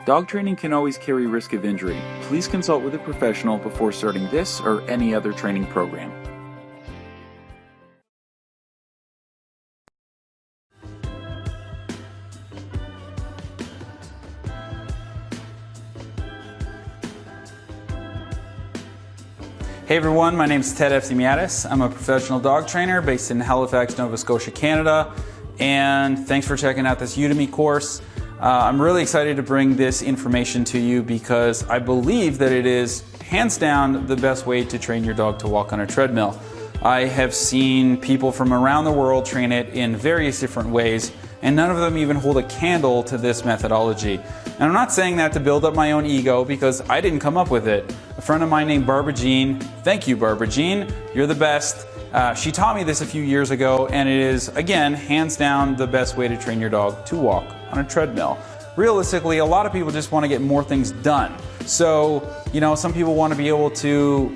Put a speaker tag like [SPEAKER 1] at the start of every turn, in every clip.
[SPEAKER 1] Dog training can always carry risk of injury. Please consult with a professional before starting this or any other training program. Hey everyone, my name is Ted Efsimiadis. I'm a professional dog trainer based in Halifax, Nova Scotia, Canada, and thanks for checking out this Udemy course. I'm really excited to bring this information to you because I believe that it is hands down the best way to train your dog to walk on a treadmill. I have seen people from around the world train it in various different ways, and none of them even hold a candle to this methodology. And I'm not saying that to build up my own ego because I didn't come up with it. A friend of mine named Barbara Jean, thank you Barbara Jean, you're the best. She taught me this a few years ago, and it is, again, hands down the best way to train your dog to walk on a treadmill. Realistically, a lot of people just want to get more things done. So, some people want to be able to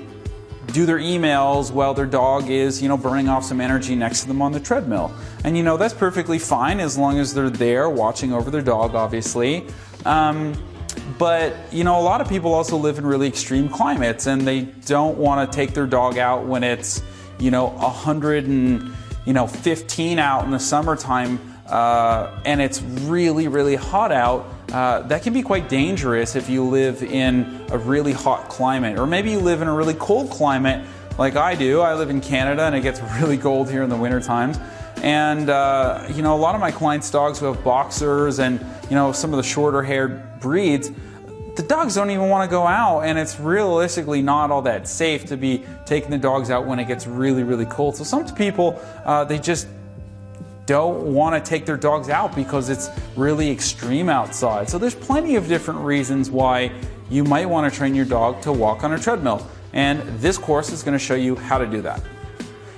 [SPEAKER 1] do their emails while their dog is, burning off some energy next to them on the treadmill. And that's perfectly fine as long as they're there watching over their dog, obviously. But a lot of people also live in really extreme climates, and they don't want to take their dog out when it's 115 out in the summertime, and it's really, really hot out. That can be quite dangerous if you live in a really hot climate, or maybe you live in a really cold climate like I do. I live in Canada and it gets really cold here in the winter times. And a lot of my clients' dogs who have boxers and some of the shorter haired breeds, the dogs don't even want to go out, and it's realistically not all that safe to be taking the dogs out when it gets really, really cold. So some people, they just don't want to take their dogs out because it's really extreme outside. So there's plenty of different reasons why you might want to train your dog to walk on a treadmill. And this course is going to show you how to do that.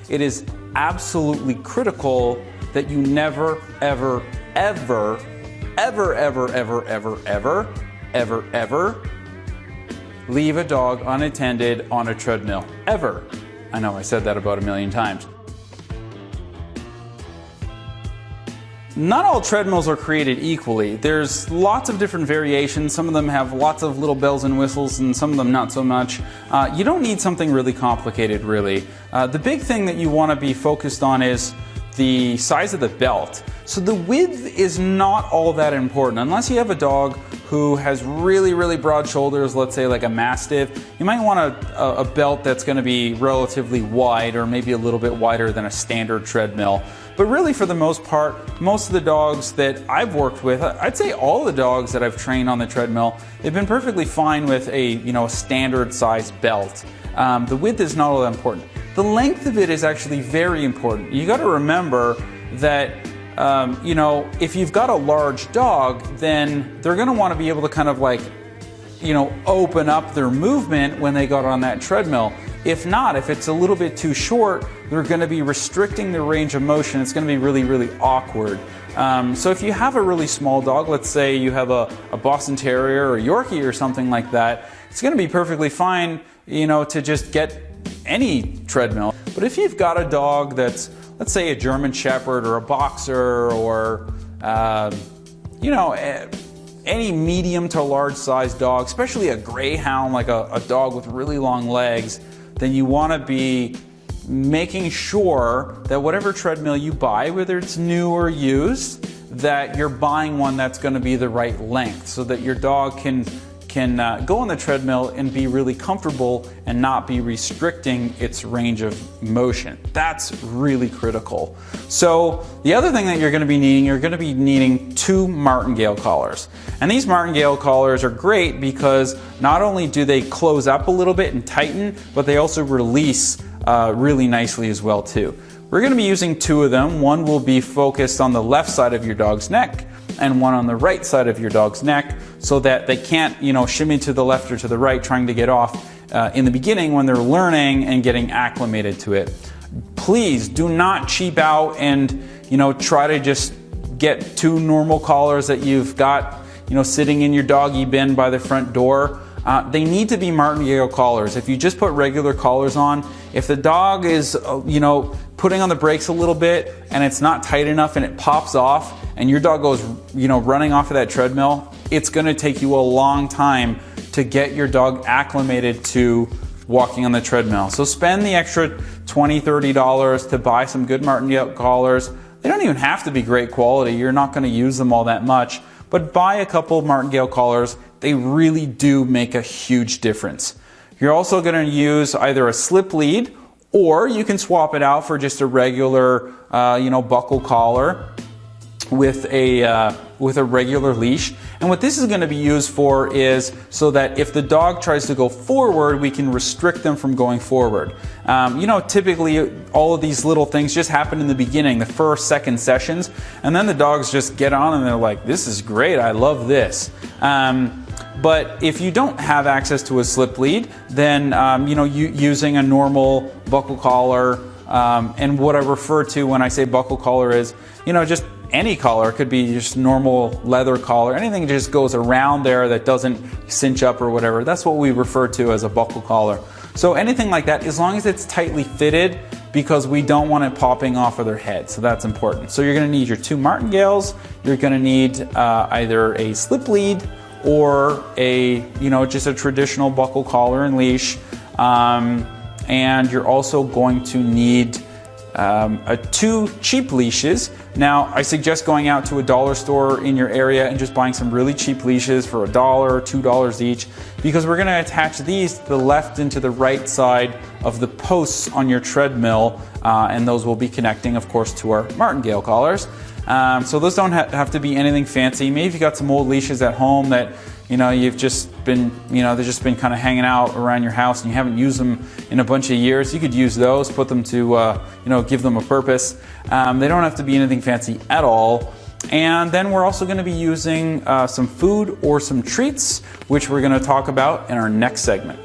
[SPEAKER 1] It is absolutely critical that you never, ever, ever, ever, ever, ever, ever, ever, ever, ever leave a dog unattended on a treadmill. Ever. I know I said that about 1 million times. Not all treadmills are created equally. There's lots of different variations. Some of them have lots of little bells and whistles, and some of them not so much. You don't need something really complicated, really. The big thing that you want to be focused on is the size of the belt. So the width is not all that important. Unless you have a dog who has really, really broad shoulders, let's say like a Mastiff, you might want a belt that's going to be relatively wide, or maybe a little bit wider than a standard treadmill. But really, for the most part, most of the dogs that I've worked with, I'd say all the dogs that I've trained on the treadmill, they've been perfectly fine with a standard size belt. The width is not all that important. The length of it is actually very important. You got to remember that if you've got a large dog, then they're going to want to be able to kind of open up their movement when they got on that treadmill. If not, if it's a little bit too short, they're going to be restricting their range of motion. It's going to be really, really awkward. So if you have a really small dog, let's say you have a Boston Terrier or a Yorkie or something like that, it's going to be perfectly fine, to just get any treadmill. But if you've got a dog that's, let's say, a German Shepherd or a Boxer or, any medium to large size dog, especially a Greyhound, like a dog with really long legs, then you want to be making sure that whatever treadmill you buy, whether it's new or used, that you're buying one that's going to be the right length so that your dog can go on the treadmill and be really comfortable and not be restricting its range of motion. That's really critical. So the other thing that you're going to be needing 2 martingale collars. And these martingale collars are great because not only do they close up a little bit and tighten, but they also release really nicely as well too. We're going to be using 2 of them. One will be focused on the left side of your dog's neck, and one on the right side of your dog's neck, so that they can't, shimmy to the left or to the right trying to get off in the beginning when they're learning and getting acclimated to it. Please do not cheap out and, try to just get 2 normal collars that you've got, sitting in your doggy bin by the front door. They need to be martingale collars. If you just put regular collars on, if the dog is, putting on the brakes a little bit and it's not tight enough and it pops off and your dog goes, running off of that treadmill, it's going to take you a long time to get your dog acclimated to walking on the treadmill. So spend the extra $20, $30 to buy some good martingale collars. They don't even have to be great quality. You're not going to use them all that much. But buy a couple of martingale collars. They really do make a huge difference. You're also going to use either a slip lead, or you can swap it out for just a regular buckle collar with a regular leash. And what this is going to be used for is so that if the dog tries to go forward, we can restrict them from going forward. Typically all of these little things just happen in the beginning, the first, second sessions, and then the dogs just get on and they're like, this is great, I love this. But if you don't have access to a slip lead, then using a normal buckle collar, and what I refer to when I say buckle collar is, just any collar. It could be just normal leather collar, anything that just goes around there that doesn't cinch up or whatever. That's what we refer to as a buckle collar. So anything like that, as long as it's tightly fitted, because we don't want it popping off of their head. So that's important. So you're going to need your 2 martingales. You're going to need either a slip lead or just a traditional buckle collar and leash. And you're also going to need 2 cheap leashes. Now, I suggest going out to a dollar store in your area and just buying some really cheap leashes for $1 or $2 each, because we're going to attach these to the left and to the right side of the posts on your treadmill, and those will be connecting, of course, to our martingale collars. So those don't have to be anything fancy. Maybe if you got some old leashes at home that you've just been, they've just been kind of hanging out around your house and you haven't used them in a bunch of years, you could use those, put them to, give them a purpose. They don't have to be anything fancy at all. And then we're also going to be using some food or some treats, which we're going to talk about in our next segment.